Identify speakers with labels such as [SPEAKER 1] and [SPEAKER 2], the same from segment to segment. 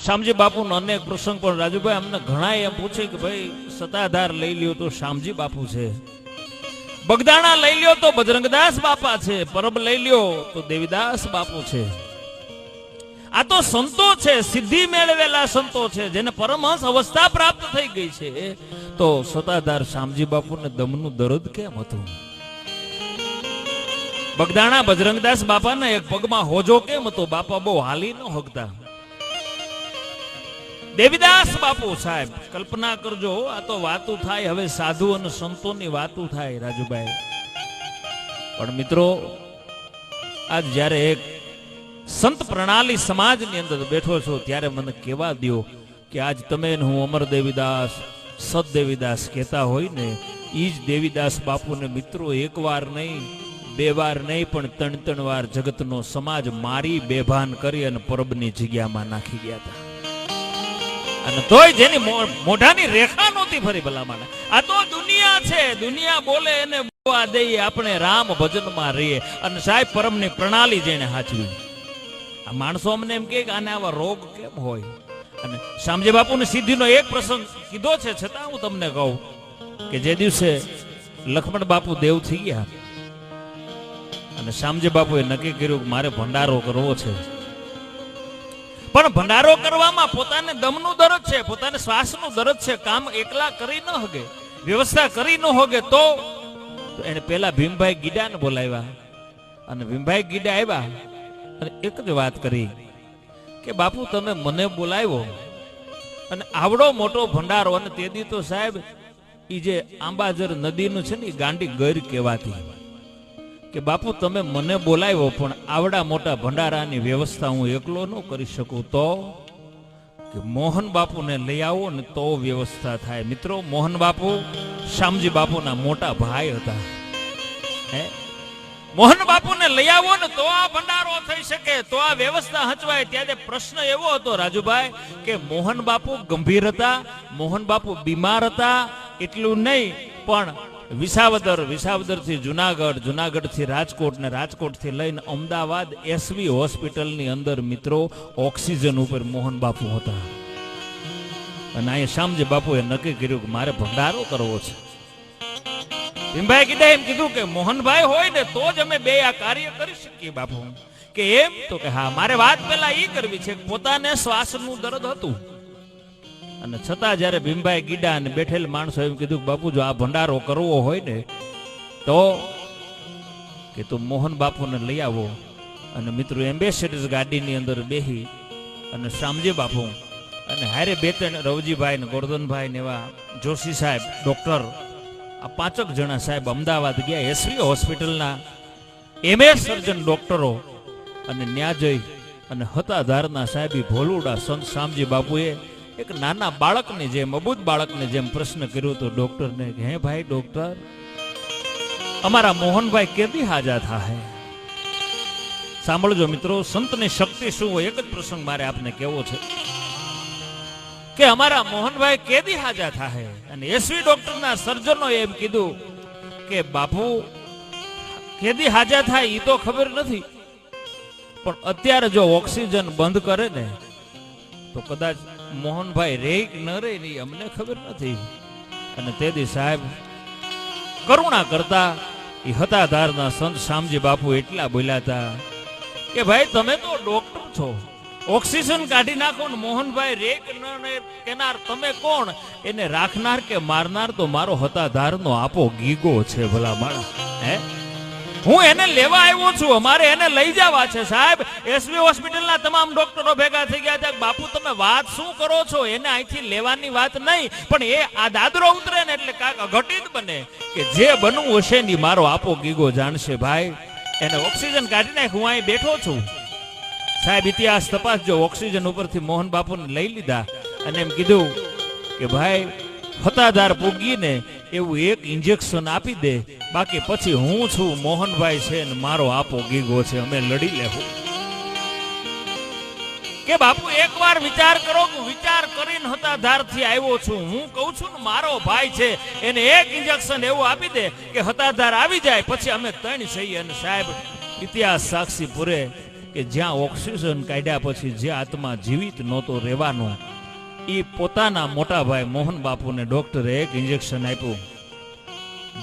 [SPEAKER 1] શામજી બાપુનો અનેક પ્રસંગ પણ રાજુભાઈ અમને ઘણા એમ પૂછે કે ભાઈ સતાધાર લઈ લ્યો તો શામજી બાપુ છે, બગદાણા લઈ લ્યો તો બજરંગદાસ બાપા છે, પરબ લઈ લ્યો તો દેવીદાસ બાપુ છે. આ તો સંતો છે, સિદ્ધિ મેળવેલા સંતો છે, જેને પરમહંસ અવસ્થા પ્રાપ્ત થઈ ગઈ છે. તો સતાધાર શામજી બાપુને દમનું દર્દ કેમ હતું? બગદાણા બજરંગદાસ બાપાના એક પગમાં હોજો કેમ હતો? બાપા બહુ હાલી ન હકતા. દેવીદાસ બાપુ સાહેબ, કલ્પના કરજો, આ તો વાતું થાય હવે સાધુ અને સંતોની વાતું થાય રાજુભાઈ. પણ મિત્રો, આજ જ્યારે એક સંત પ્રણાલી સમાજની અંદર બેઠો છો ત્યારે મને કહેવા દો કે આજ તમે હું અમર દેવીદાસ, સત દેવીદાસ કહેતા હોય ને, ઈ જ દેવીદાસ બાપુને મિત્રો એક વાર નહીં, બે વાર નહીં, પણ 3 વાર જગતનો સમાજ મારી બેભાન કરી અને પરબની જગ્યામાં નાખી ગયા હતા. અને તોય જેની મોઢાની રેખા નહોતી ફરી ભલામાં. આ તો દુનિયા છે, દુનિયા બોલે એને બોલવા દઈએ, આપણે રામ ભજનમાં રહીએ. અને સાહેબ પરમની પ્રણાલી જેને હાચવી. આ માણસો અમને એમ કે આને આવા રોગ કેમ હોય? અને શામજી બાપુની સિદ્ધિનો એક પ્રસંગ કીધો છે, છતાં હું તમને કહું કે જે દિવસે લક્ષ્મણ બાપુ દેવ થઈ ગયા અને શામજી બાપુએ નક્કી કર્યું કે મારે ભંડારો કરવો છે. પણ ભંડારો કરવામાં પોતાને દમનું દરદ છે, પોતાને શ્વાસનું દરદ છે, કામ એકલા કરી ન હગે, વ્યવસ્થા કરી ન હોગે. તો એને પેલા ભીમભાઈ ગીડાને બોલાવ્યા અને ભીમભાઈ ગીડા આવ્યા અને એક જ વાત કરી કે બાપુ તમે મને બોલાવ્યો અને આવડો મોટો ભંડારો, અને તેદી તો સાહેબ ઈ જે આંબાજર નદીનું છે ને, ગાંડી ગર કહેવાતી, કે બાપુ તમે મને બોલાવ્યો પણ આવડા મોટા ભંડારાની વ્યવસ્થા હું એકલો ન કરી શકું. તો કે મોહન બાપુને લઈ આવો ને તો વ્યવસ્થા થાય. મિત્રો, મોહન બાપુ શામજી બાપુના મોટા ભાઈ હતા. મોહન બાપુને લઈ આવો ને તો આ ભંડારો થઈ શકે, તો આ વ્યવસ્થા હચવાય. ત્યારે પ્રશ્ન એવો હતો રાજુભાઈ કે મોહન બાપુ ગંભીર હતા, મોહન બાપુ બીમાર હતા, એટલું નહીં પણ વિસાવદર થી જુનાગઢ, જુનાગઢ થી રાજકોટ ને રાજકોટ થી લઈને અમદાવાદ એસવી હોસ્પિટલની અંદર મિત્રો ઓક્સિજન ઉપર મોહન બાપુ હતા. અને અહીંયા શામજી બાપુએ નક્કી કર્યું કે મારે ભંડારો કરવો છે. ભીમભાઈ કીધા એમ કીધું કે મોહનભાઈ હોય ને તો જ અમે બે આ કાર્ય કરી શકીએ બાપુ. કે એમ? તો કે હા, મારે વાત પેલા ઈ કરવી છે કે પોતાને શ્વાસનું દર્દ હતું. અને છતાં જ્યારે ભીમભાઈ ગીડા અને બેઠેલ માણસો એમ કીધું કે બાપુ જો આ ભંડારો કરવો હોય ને તો કે તું મોહન બાપુને લઈ આવો. અને મિત્રો એમ્બેસેડર્સ ગાડીની અંદર બેહી અને શામજી બાપુ અને હારે 2-3 રવજીભાઈ ને ગોરધનભાઈ ને એવા જોશી સાહેબ ડોક્ટર, આ 5 જણા સાહેબ અમદાવાદ ગયા એસવી હોસ્પિટલના MS સર્જન ડોક્ટરો. અને ન્યા જઈ અને હતાધારના સાહેબી ભોલુડા સંત શામજી બાપુએ એક નાના બાળકની જેમ, અબૂદ બાળકની જેમ પ્રશ્ન કર્યો તો ડોક્ટરને કે હે ભાઈ ડોક્ટર, અમારા મોહનભાઈ કેદી હાજા થાય? સાંભળજો મિત્રો, સંતની શક્તિ શું હોય. એક જ પ્રસંગ મારે આપને કહેવો છે કે અમારા મોહનભાઈ કેદી હાજા થાય? અને એસવી ડોક્ટરના સર્જનો એમ કીધું કે બાપુ કેદી હાજા થાય એ તો ખબર નથી, પણ અત્યારે જો ઓક્સિજન બંધ કરે ને તો કદાચ મોહનભાઈ રે કે ન રે ની અમને ખબર નથી. અને તેદી સાહેબ કરુણા કરતા એ હતાધારના સંત શામજી બાપુ એટલા બોલ્યા હતા કે ભાઈ તમે તો ડોક્ટર છો, ઓક્સિજન કાઢી નાખો ને મોહનભાઈ રે કે ન કેનાર તમે કોણ? એને રાખનાર કે મારનાર તો મારો હતાધારનો આપો ગીગો છે ભલા માણસ. હે, હું એને લેવા આવ્યો છું, અમારે એને લઈ જવા છે. સાહેબ એસવી હોસ્પિટલના તમામ ડોક્ટરો ભેગા થઈ ગયા છે. બાપુ તમે વાત શું કરો છો? એને અહીંથી લેવાની વાત નહીં, પણ એ આ દાદરો ઉતરે ને એટલે કાંક અઘટિત બને કે જે બનવું હશે ને મારો આપો ગીગો જાણશે. ભાઈ એને ઓક્સિજન કાઢી નાખ, હું અહીં બેઠો છું. સાહેબ ઇતિહાસ તપાસજો, ઓક્સિજન ઉપરથી મોહન બાપુને લઈ લીધા અને એમ કીધું કે ભાઈ હતાધાર પૂગીને એવું એક ઇન્જેક્શન આપી દે, બાકી પછી હું છું, મોહનભાઈ છે ને મારો આપો ગીગો છે, અમે લડી લેવું. કે બાપુ એકવાર વિચાર કરો કે વિચાર કરીને હતાધારથી આવ્યો છું, હું કહું છું ને મારો ભાઈ છે, એને એક ઇન્જેક્શન એવું આપી દે કે હતાધાર આવી જાય, પછી અમે 3 છીએ. અને સાહેબ ઇતિહાસ સાક્ષી પૂરે કે જ્યાં ઓક્સિજન કાઢ્યા પછી જે આત્મા જીવિત નહોતો રહેવાનો, એ પોતાના મોટા ભાઈ મોહન બાપુને ડોક્ટરે એક ઇન્જેક્શન આપ્યું.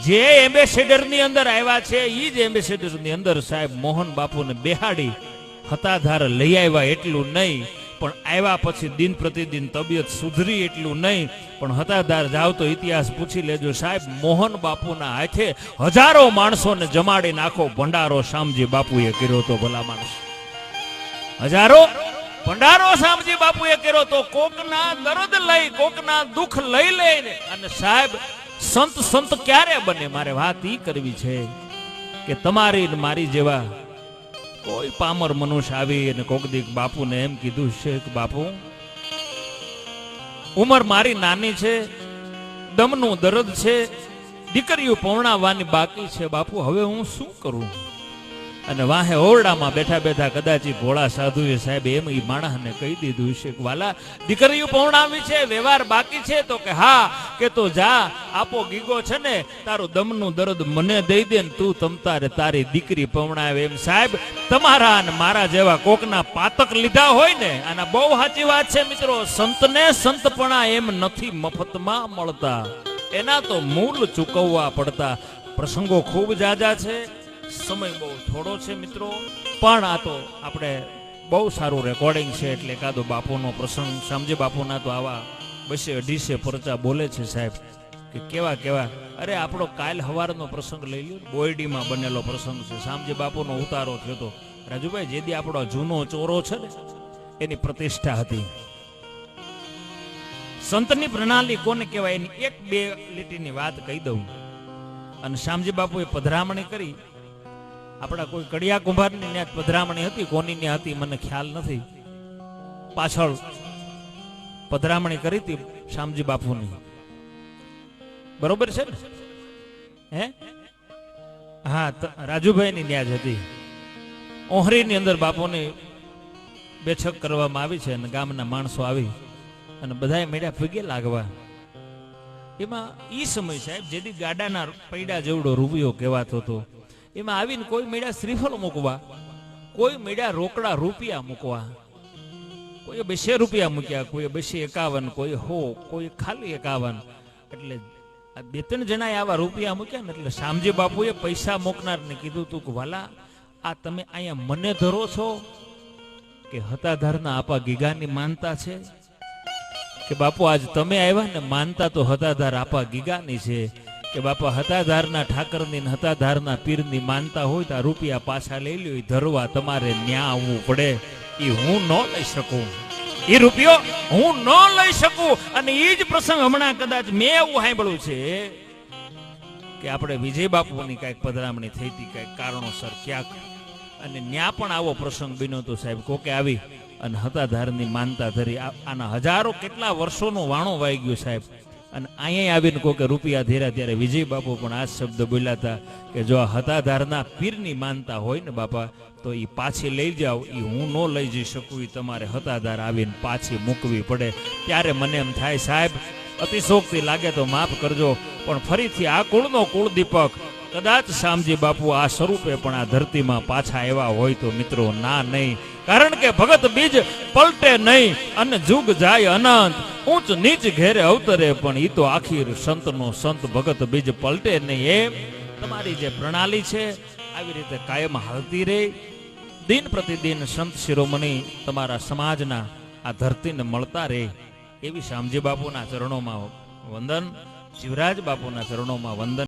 [SPEAKER 1] જે એમ્બેસેડર ની અંદર આવ્યા છે એ જ એમ્બેસેડર ની અંદર સાહેબ મોહન બાપુને બેહાડી હતાધાર લઈ આવ્યા. એટલું નહીં પણ આવ્યા પછી દિન પ્રતિદિન તબિયત સુધરી, એટલું નહીં પણ હતાધાર જાવ તો ઇતિહાસ પૂછી લેજો સાહેબ, મોહન બાપુના હાથે હજારો માણસોને જમાડી નાખો ભંડારો શામજી બાપુએ કર્યો તો. ભલા માણસ હજારો ભંડારો શામજી બાપુએ કર્યો તો. કોકના દર્દ લઈ, કોકના દુઃખ લઈ લઈને. અને સાહેબ સંત સંત ક્યારે બને? મારે વાત ઈ કરવી છે કે તમારી ને મારી જેવા કોઈ પામર મનુષ્ય આવી અને કોક દીક બાપુને એમ કીધું છે કે બાપુ ઉંમર મારી નાની છે, દમનું દર્દ છે, દીકરીઓ પૌણાવવાની બાકી છે, બાપુ હવે હું શું કરું? અને વાહે ઓરડામાં બેઠા બેઠા કદાચ ભોળા સાધુએ સાહેબ એમ ઈ માણસને કહી દીધું છે કે વાલા દીકરીઓ પૌણાવી છે, વ્યવહાર બાકી છે? તો કે હા. કે તો જા, આપો ગીગો છે ને તારું દમનું દર્દ મને દઈ દે ને તું તમતારે તારી દીકરી પૌણાવે. એમ સાહેબ તમારા અને મારા જેવા કોકના પાતક લીધા હોય ને, આના બહુ સાચી વાત છે મિત્રો. સંતને સંતપણા એમ નથી મફતમાં મળતા, એના તો મૂળ ચૂકવવા પડતા. પ્રસંગો ખૂબ જાજા છે, સમય બહુ થોડો છે મિત્રો, પણ આ તો આપણે બહુ સારું રેકોર્ડિંગ છે એટલે એકાદો બાપુનો પ્રસંગ, શામજી બાપુના તો આવા 200-250 પરચા બોલે છે સાહેબ કે કેવા કેવા. અરે આપણો કાલ હવારનો પ્રસંગ લઈ લ્યો, બોયડીમાં બનેલો પ્રસંગ છે. શામજી બાપુનો ઉતારો થયો તો રાજુભાઈ, જેદી આપણો જૂનો ચોરો છે ને એની પ્રતિષ્ઠા હતી. સંતની પ્રણાલી કોને કહેવાય એની એક બે લીટીની વાત કહી દઉં. અને શામજી બાપુએ પધરામણી કરી. આપણા કોઈ કડિયા કુંભારની ત્યાં પધરામણી હતી, કોની ત્યાં હતી મને ખ્યાલ નથી, પાછળ પધરામણી કરી હતી શામજી બાપુની, બરોબર છે ને? હે હા, રાજુભાઈ ની ત્યાં જ હતી. ઓહરીની અંદર બાપુની બેઠક કરવામાં આવી છે અને ગામના માણસો આવી અને બધાએ મેળા પગે લાગવા. એમાં ઈ સમય સાહેબ જેથી ગાડાના પૈડા જેવડો રૂપિયો કહેવાતો હતો, એમાં આવીને કોઈ મેળા શ્રીફળ મૂકવા, કોઈ મેળા રોકડા રૂપિયા મૂકવા. કોઈ 200 રૂપિયા મૂક્યા, કોઈ 251, કોઈ 100, કોઈ ખાલી 51. એટલે 2-3 જણાએ આવા રૂપિયા મૂક્યા ને એટલે શામજી બાપુએ પૈસા મૂકનારને કીધું તું કે વાલા આ તમે અહીંયા મને ધરો છો કે હતાધારના આપા ગીગાની માનતા છે? કે બાપુ આજ તમે આવ્યા ને માનતા તો હતાધાર આપા ગીગાની છે. કે બાપા હતાધારના ઠાકરની હતાધારના પીરની માનતા હોય તો આ રૂપિયા પાછા લઈ લ્યો, એ ધરવા તમારે ન્યા આવવું પડે. એ હું ન લઈ શકું, એ રૂપિયો હું ન લઈ શકું. અને એ જ પ્રસંગ હમણાં કદાચ મેં એવું સાંભળ્યું છે કે આપણે વિજય બાપુની કઈક પધરામણી થઈ હતી કઈક કારણોસર ક્યાંક, અને ન્યા પણ આવો પ્રસંગ બન્યો તો સાહેબ કોકે આવી અને હતાધારની માનતા ધરી. આના હજારો કેટલા વર્ષોનો વાણો વાઈ ગયો સાહેબ. અને અહીંયા આવીને કોકે રૂપિયા ધીરા ત્યારે વિજય બાપુ પણ આ શબ્દ બોલ્યા હતા કે જો આ હતાધારના પીરની માનતા હોય ને બાપા તો એ પાછી લઈ જાઓ, એ હું ન લઈ જઈ શકું, એ તમારે હતાધાર આવીને પાછી મૂકવી પડે. ત્યારે મને એમ થાય સાહેબ અતિશોક્તિ લાગે તો માફ કરજો, પણ ફરીથી આ કુળનો કુળદીપક કદાચ શામજી બાપુ આ સ્વરૂપે પણ આ ધરતીમાં પાછા આવ્યા હોય તો મિત્રો ના નહીં. કારણ કે ભગત બીજ પલટે નહીં અને જુગ જાય અનંત, ઊંચ નીચ ઘેરે અવતરે પણ ઈ તો આખીર સંતનો સંત ભગત બીજ પલટે નહીં. એમ તમારી જે પ્રણાલી છે આવી રીતે કાયમ હાલતી રહે. દિન પ્રતિદિન સંત શિરોમણી તમારા સમાજના આ ધરતીને મળતા રહે એવી શામજી બાપુના ચરણોમાં વંદન, શિવરાજ બાપુના ચરણોમાં વંદન.